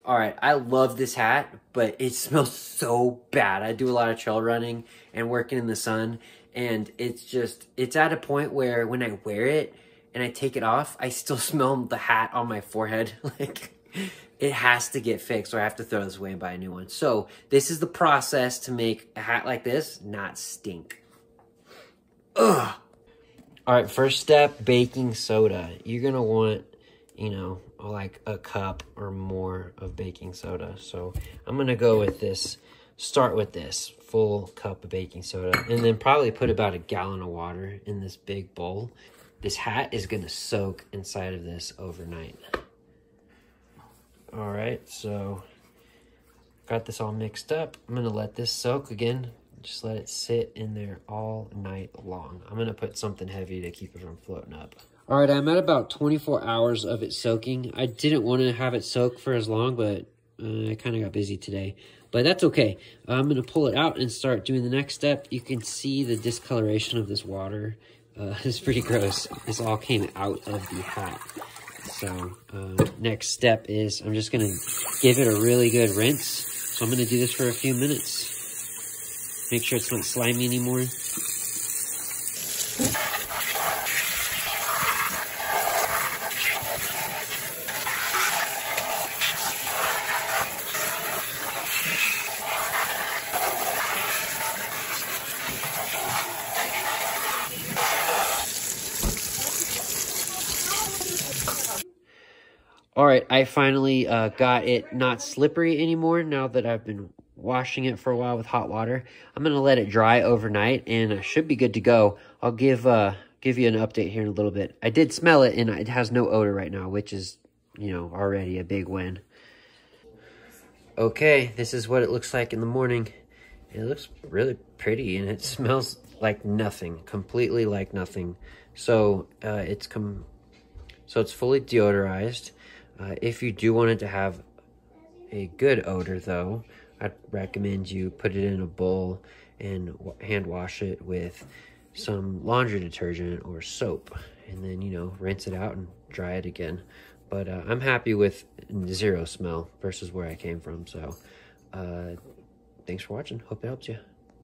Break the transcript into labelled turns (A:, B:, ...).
A: All right, I love this hat, but it smells so bad. I do a lot of trail running and working in the sun, and it's at a point where when I wear it and I take it off, I still smell the hat on my forehead. Like, it has to get fixed, or I have to throw this away and buy a new one. So this is the process to make a hat like this not stink. Ugh. All right, first step, baking soda. You're gonna want, you know, like a cup or more of baking soda. So I'm gonna go with this, start with this full cup of baking soda, and then probably put about a gallon of water in this big bowl. This hat is gonna soak inside of this overnight. All right, so got this all mixed up. I'm gonna let this soak again. Just let it sit in there all night long. I'm gonna put something heavy to keep it from floating up. All right, I'm at about 24 hours of it soaking. I didn't want to have it soak for as long, but I kind of got busy today. But that's okay. I'm going to pull it out and start doing the next step. You can see the discoloration of this water. It's pretty gross. This all came out of the hat. So next step is I'm just going to give it a really good rinse. So I'm going to do this for a few minutes. Make sure it's not slimy anymore. All right, I finally got it not slippery anymore now that I've been washing it for a while with hot water. I'm going to let it dry overnight, and I should be good to go. I'll give you an update here in a little bit. I did smell it, and it has no odor right now, which is, you know, already a big win. Okay, this is what it looks like in the morning. It looks really pretty, and it smells like nothing, completely like nothing. So it's fully deodorized. If you do want it to have a good odor, though, I'd recommend you put it in a bowl and hand wash it with some laundry detergent or soap, and then, you know, rinse it out and dry it again. But I'm happy with zero smell versus where I came from. So thanks for watching. Hope it helps you.